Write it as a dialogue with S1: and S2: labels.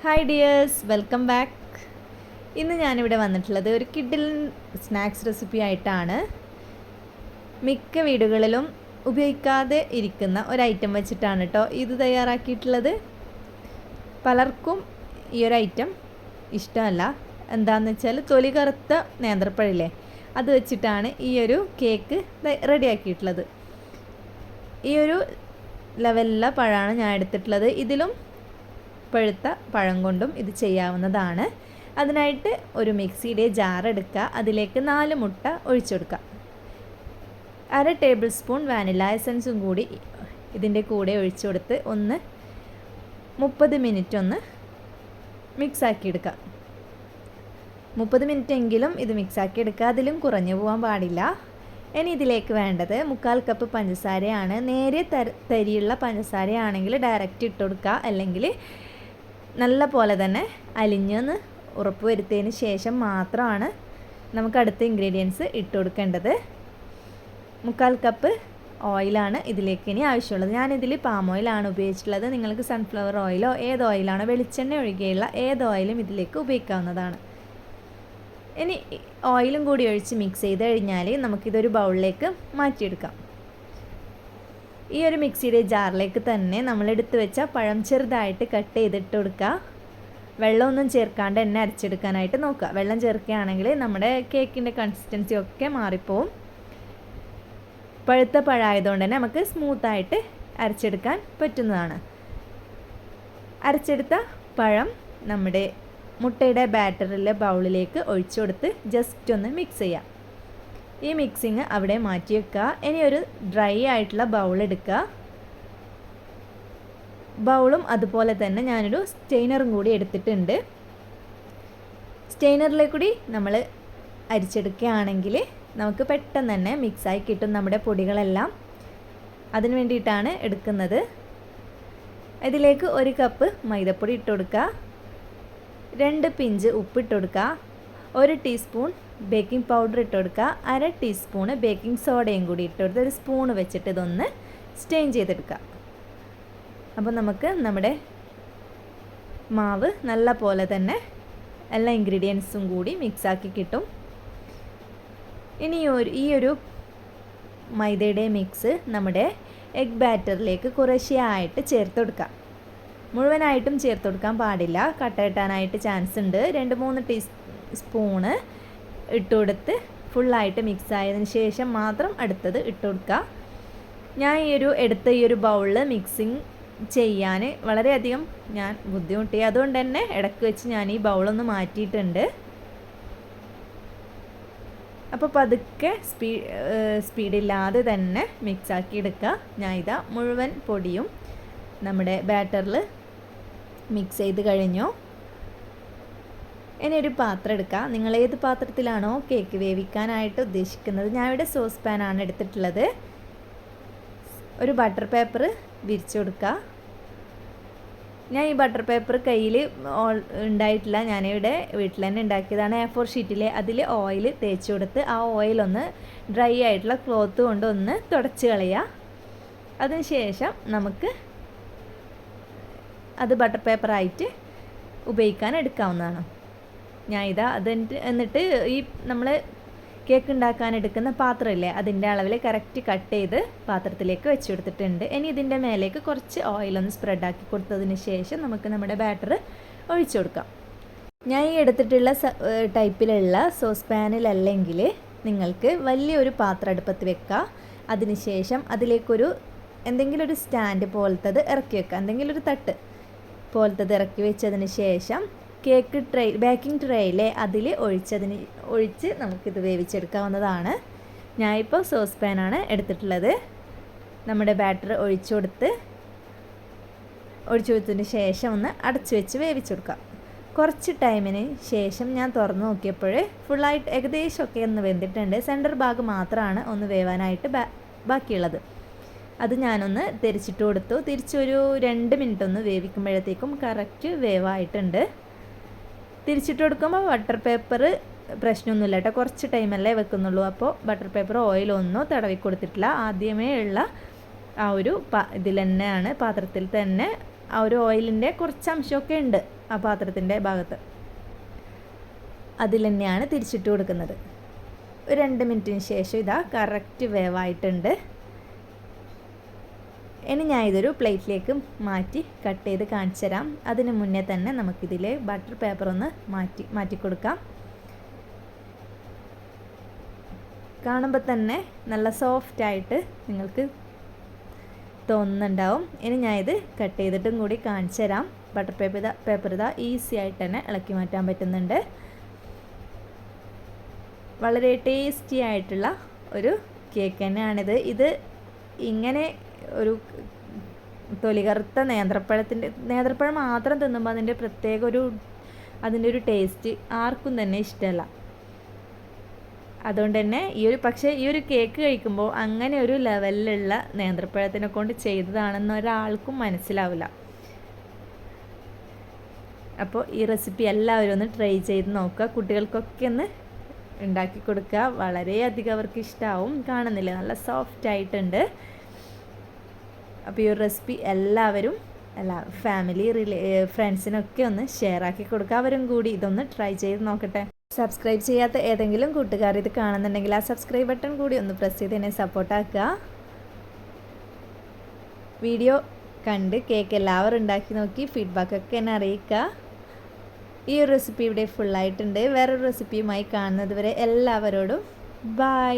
S1: Hi dears, welcome back. ഇന്ന് ഞാനിവിടെ വന്നിട്ടുള്ളത് ഒരു കിഡിൽ സ്നാക്സ് റെസിപ്പി ആയിട്ടാണ്. മിക്ക വീടുകളിലും ഉപയോഗിക്കാതെ ഇരിക്കുന്ന ഒരു ഐറ്റം വെച്ചിട്ടാണ് കേട്ടോ ഇത് തയ്യാറാക്കിയിട്ടുള്ളത്. പലർക്കും ഈ ഒരു ഐറ്റം ഇഷ്ടമല്ല. എന്താണെന്ന് വെച്ചാൽ തൊലി കറുത്ത നേന്ത്രപ്പഴമില്ലേ, അത് വെച്ചിട്ടാണ് ഈ ഒരു കേക്ക് റെഡിയാക്കിയിട്ടുള്ളത്. ഈ ഒരു ലെവലിലുള്ള പഴമാണ് ഞാൻ എടുത്തിട്ടുള്ളത്. ഇതിലും പഴുത്ത പഴം കൊണ്ടും ഇത് ചെയ്യാവുന്നതാണ്. അതിനായിട്ട് ഒരു മിക്സിയുടെ ജാർ എടുക്കുക, അതിലേക്ക് 4 മുട്ട ഒഴിച്ചെടുക്കുക. 1/2 ടേബിൾ സ്പൂൺ വാനില എസൻസും കൂടി ഇതിൻ്റെ കൂടെ ഒഴിച്ചു കൊടുത്ത് 30 മിനിറ്റ് ഒന്ന് മിക്സാക്കി എടുക്കുക. 30 മിനിറ്റ് എങ്കിലും ഇത് മിക്സാക്കി എടുക്കുക, അതിലും കുറഞ്ഞു പോകാൻ പാടില്ല. ഇനി ഇതിലേക്ക് വേണ്ടത് 1/4 കപ്പ് പഞ്ചസാരയാണ്. നേരെ തരിയുള്ള പഞ്ചസാരയാണെങ്കിൽ ഡയറക്റ്റ് ഇട്ട് കൊടുക്കുക, അല്ലെങ്കിൽ നല്ല പോലെ തന്നെ അലിഞ്ഞെന്ന് ഉറപ്പ് വരുത്തിയതിന് ശേഷം മാത്രമാണ് നമുക്ക് അടുത്ത ഇൻഗ്രീഡിയൻസ് ഇട്ട് കൊടുക്കേണ്ടത്. 1/4 കപ്പ് ഓയിലാണ് ഇതിലേക്ക് ഇനി ആവശ്യമുള്ളത്. ഞാനിതിൽ പാം ഓയിലാണ് ഉപയോഗിച്ചിട്ടുള്ളത്. നിങ്ങൾക്ക് സൺഫ്ലവർ ഓയിലോ ഏത് ഓയിലാണോ, വെളിച്ചെണ്ണ ഒഴികെയുള്ള ഏത് ഓയിലും ഇതിലേക്ക് ഉപയോഗിക്കാവുന്നതാണ്. ഇനി ഓയിലും കൂടി ഒഴിച്ച് മിക്സ് ചെയ്ത് കഴിഞ്ഞാൽ നമുക്കിതൊരു ബൗളിലേക്ക് മാറ്റിയെടുക്കാം. ഈ ഒരു മിക്സിയുടെ ജാറിലേക്ക് തന്നെ നമ്മൾ എടുത്തു വെച്ച പഴം ചെറുതായിട്ട് കട്ട് ചെയ്തിട്ട് കൊടുക്കുക. വെള്ളമൊന്നും ചേർക്കാണ്ട് തന്നെ അരച്ചെടുക്കാനായിട്ട് നോക്കുക. വെള്ളം ചേർക്കുകയാണെങ്കിൽ നമ്മുടെ കേക്കിൻ്റെ കൺസിസ്റ്റൻസി ഒക്കെ മാറിപ്പോവും. പഴുത്ത പഴമായതുകൊണ്ട് തന്നെ നമുക്ക് സ്മൂത്തായിട്ട് അരച്ചെടുക്കാൻ പറ്റുന്നതാണ്. അരച്ചെടുത്ത പഴം നമ്മുടെ മുട്ടയുടെ ബാറ്ററിലെ ബൗളിലേക്ക് ഒഴിച്ചു കൊടുത്ത് ജസ്റ്റ് ഒന്ന് മിക്സ് ചെയ്യാം. ഈ മിക്സിങ് അവിടെ മാറ്റി വെക്കുക. ഇനി ഒരു ഡ്രൈ ആയിട്ടുള്ള ബൗൾ എടുക്കുക. ബൗളും അതുപോലെ തന്നെ ഞാനൊരു സ്റ്റെയിനറും കൂടി എടുത്തിട്ടുണ്ട്. സ്റ്റെയിനറിലേക്ക് കൂടി നമ്മൾ അരിച്ചെടുക്കുകയാണെങ്കിൽ നമുക്ക് പെട്ടെന്ന് തന്നെ മിക്സായി കിട്ടും നമ്മുടെ പൊടികളെല്ലാം. അതിന് വേണ്ടിയിട്ടാണ് എടുക്കുന്നത്. ഇതിലേക്ക് 1 കപ്പ് മൈദപ്പൊടി ഇട്ട് കൊടുക്കുക, 2 പിഞ്ച് ഉപ്പിട്ട് കൊടുക്കുക, 1 ടീസ്പൂൺ ബേക്കിംഗ് പൗഡർ ഇട്ട് കൊടുക്കുക, 1/2 ടീസ്പൂണ് ബേക്കിംഗ് സോഡയും കൂടി ഇട്ട് കൊടുത്ത് ഒരു സ്പൂണ് വെച്ചിട്ട് ഇതൊന്ന് സ്റ്റെയിൻ ചെയ്തെടുക്കുക. അപ്പോൾ നമുക്ക് നമ്മുടെ മാവ് നല്ല പോലെ തന്നെ എല്ലാ ഇൻഗ്രീഡിയൻസും കൂടി മിക്സാക്കി കിട്ടും. ഇനി ഈ ഒരു മൈദയുടെ മിക്സ് നമ്മുടെ എഗ് ബാറ്ററിലേക്ക് കുറേശ്ശെയായിട്ട് ചേർത്ത് കൊടുക്കുക. മുഴുവനായിട്ടും ചേർത്ത് കൊടുക്കാൻ പാടില്ല, കട്ട കിട്ടാനായിട്ട് ചാൻസ് ഉണ്ട്. 2-3 ടീസ്പൂണ് ഇട്ട് കൊടുത്ത് ഫുള്ളായിട്ട് മിക്സ് ആയതിനു ശേഷം മാത്രം അടുത്തത് ഇട്ട് കൊടുക്കുക. ഞാൻ എടുത്ത ഈ ഒരു ബൗളിൽ മിക്സിങ് ചെയ്യാൻ വളരെയധികം ഞാൻ ബുദ്ധിമുട്ടി. അതുകൊണ്ട് തന്നെ ഇടയ്ക്ക് വെച്ച് ഞാൻ ഈ ബൗളൊന്ന് മാറ്റിയിട്ടുണ്ട്. അപ്പോൾ പതുക്കെ സ്പീഡില്ലാതെ തന്നെ മിക്സാക്കി എടുക്കുക. ഞാൻ ഇതാ മുഴുവൻ പൊടിയും നമ്മുടെ ബാറ്ററിൽ മിക്സ് ചെയ്ത് കഴിഞ്ഞു. ഇനി ഒരു പാത്രം എടുക്കുക. നിങ്ങൾ ഏത് പാത്രത്തിലാണോ കേക്ക് വേവിക്കാനായിട്ട് ഉദ്ദേശിക്കുന്നത്, ഞാൻ ഇവിടെ സോസ് പാനാണ് എടുത്തിട്ടുള്ളത്. ഒരു ബട്ടർ പേപ്പർ വിരിച്ചു കൊടുക്കുക. ഞാൻ ഈ ബട്ടർ പേപ്പർ കയ്യിൽ ഉണ്ടായിട്ടില്ല, ഞാനിവിടെ വീട്ടിൽ തന്നെ ഉണ്ടാക്കിയതാണ്. A4 ഷീറ്റിൽ അതിൽ ഓയിൽ തേച്ച് കൊടുത്ത് ആ ഓയിലൊന്ന് ഡ്രൈ ആയിട്ടുള്ള ക്ലോത്ത് കൊണ്ട് ഒന്ന് തുടച്ച് കളയുക. അതിനുശേഷം നമുക്ക് അത് ബട്ടർ പേപ്പറായിട്ട് ഉപയോഗിക്കാൻ എടുക്കാവുന്നതാണ്. ഞാൻ എന്നിട്ട് ഈ നമ്മൾ കേക്ക് ഉണ്ടാക്കാൻ എടുക്കുന്ന പാത്രമില്ലേ, അതിൻ്റെ അളവിൽ കറക്റ്റ് കട്ട് ചെയ്ത് പാത്രത്തിലേക്ക് വെച്ച് കൊടുത്തിട്ടുണ്ട്. ഇനി ഇതിൻ്റെ മേലേക്ക് കുറച്ച് ഓയിലൊന്ന് സ്പ്രെഡാക്കി കൊടുത്തതിന് ശേഷം നമുക്ക് നമ്മുടെ ബാറ്റർ ഒഴിച്ചു കൊടുക്കാം. ഞാൻ ഈ എടുത്തിട്ടുള്ള ടൈപ്പിലുള്ള സോസ് പാനിലല്ലെങ്കിൽ നിങ്ങൾക്ക് വലിയൊരു പാത്രം അടുപ്പത്ത് വെക്കുക. അതിനുശേഷം അതിലേക്കൊരു എന്തെങ്കിലും ഒരു സ്റ്റാൻഡ് പോലത്തത് ഇറക്കി വെക്കുക, എന്തെങ്കിലും ഒരു തട്ട് പോലത്തത് ഇറക്കി വെച്ചതിന് ശേഷം കേക്ക് ട്രേ, ബേക്കിംഗ് ട്രേയിലെ അതിൽ ഒഴിച്ച് നമുക്കിത് വേവിച്ചെടുക്കാവുന്നതാണ്. ഞാനിപ്പോൾ സോസ് പാനാണ് എടുത്തിട്ടുള്ളത്. നമ്മുടെ ബാറ്റർ ഒഴിച്ചു കൊടുത്തതിന് ശേഷം ഒന്ന് അടച്ചു വെച്ച് വേവിച്ചെടുക്കാം. കുറച്ച് ടൈമിന് ശേഷം ഞാൻ തുറന്നു നോക്കിയപ്പോൾ ഫുള്ളായിട്ട് ഏകദേശമൊക്കെ ഒന്ന് വെന്തിട്ടുണ്ട്. സെൻറ്റർ ഭാഗം മാത്രമാണ് ഒന്ന് വേവാനായിട്ട് ബാക്കിയുള്ളത്. അത് ഞാനൊന്ന് തിരിച്ചിട്ട് കൊടുത്തു. തിരിച്ചൊരു 2 മിനിറ്റ് ഒന്ന് വേവിക്കുമ്പോഴത്തേക്കും കറക്റ്റ് വേവായിട്ടുണ്ട്. തിരിച്ചിട്ട് കൊടുക്കുമ്പോൾ ബട്ടർ പേപ്പർ പ്രശ്നമൊന്നുമില്ല കേട്ടോ, കുറച്ച് ടൈമല്ലേ വെക്കുന്നുള്ളൂ. അപ്പോൾ ബട്ടർ പേപ്പർ ഓയിലൊന്നും തടവി കൊടുത്തിട്ടില്ല. ആദ്യമേ ഉള്ള ആ ഒരു ഇതിൽ തന്നെയാണ്, പാത്രത്തിൽ തന്നെ ആ ഒരു ഓയിലിൻ്റെ കുറച്ച് അംശമൊക്കെ ഉണ്ട്. ആ പാത്രത്തിൻ്റെ ഭാഗത്ത് അതിൽ തന്നെയാണ് തിരിച്ചിട്ട് കൊടുക്കുന്നത്. ഒരു 2 മിനിറ്റിന് ശേഷം ഇതാ കറക്റ്റ് വേവായിട്ടുണ്ട്. ഇനി ഞാൻ ഇതൊരു പ്ലേറ്റിലേക്ക് മാറ്റി കട്ട് ചെയ്ത് കാണിച്ചു തരാം. അതിന് മുന്നേ തന്നെ നമുക്കിതിൽ ബട്ടർ പേപ്പർ ഒന്ന് മാറ്റി കൊടുക്കാം. കാണുമ്പോൾ തന്നെ നല്ല സോഫ്റ്റായിട്ട് നിങ്ങൾക്ക് തോന്നുന്നുണ്ടാവും. ഇനി ഞാൻ ഇത് കട്ട് ചെയ്തിട്ടും കൂടി കാണിച്ചു തരാം. ബട്ടർ പേപ്പർ ഇതാ ഈസി ആയിട്ട് തന്നെ ഇളക്കി മാറ്റാൻ പറ്റുന്നുണ്ട്. വളരെ ടേസ്റ്റി ആയിട്ടുള്ള ഒരു കേക്ക് തന്നെയാണിത്. ഇത് ഇങ്ങനെ ഒരു തൊലി കറുത്ത നേന്ത്രപ്പഴം മാത്രം തിന്നുമ്പോൾ അതിൻ്റെ പ്രത്യേക അതിൻ്റെ ഒരു ടേസ്റ്റ് ആർക്കും തന്നെ ഇഷ്ടമല്ല. അതുകൊണ്ട് തന്നെ പക്ഷേ ഈ ഒരു കേക്ക് കഴിക്കുമ്പോൾ അങ്ങനെ ഒരു ലെവലിലുള്ള നേന്ത്രപ്പഴത്തിനെ കൊണ്ട് ചെയ്തതാണെന്ന് ഒരാൾക്കും മനസ്സിലാവില്ല. അപ്പോൾ ഈ റെസിപ്പി എല്ലാവരും ഒന്ന് ട്രൈ ചെയ്ത് നോക്കുക. കുട്ടികൾക്കൊക്കെ ഒന്ന് ഉണ്ടാക്കി കൊടുക്കുക. വളരെയധികം അവർക്ക് ഇഷ്ടമാവും. കാണുന്നില്ലേ, നല്ല സോഫ്റ്റ് ആയിട്ടുണ്ട്. അപ്പോൾ ഈ ഒരു റെസിപ്പി എല്ലാവരും ഫാമിലി ഫ്രണ്ട്സിനൊക്കെ ഒന്ന് ഷെയർ ആക്കി കൊടുക്കുക. അവരും കൂടി ഇതൊന്ന് ട്രൈ ചെയ്ത് നോക്കട്ടെ. സബ്സ്ക്രൈബ് ചെയ്യാത്ത ഏതെങ്കിലും കൂട്ടുകാർ ഇത് കാണുന്നുണ്ടെങ്കിൽ ആ സബ്സ്ക്രൈബ് ബട്ടൺ കൂടി ഒന്ന് പ്രസ് ചെയ്ത് എന്നെ സപ്പോർട്ടാക്കുക. വീഡിയോ കണ്ട് കേക്ക് എല്ലാവരും ഉണ്ടാക്കി നോക്കി ഫീഡ്ബാക്കൊക്കെ എന്നെ അറിയിക്കുക. ഈ ഒരു റെസിപ്പി ഇവിടെ ഫുള്ളായിട്ടുണ്ട്. വേറൊരു റെസിപ്പിയുമായി കാണുന്നത് വരെ എല്ലാവരോടും ബൈ.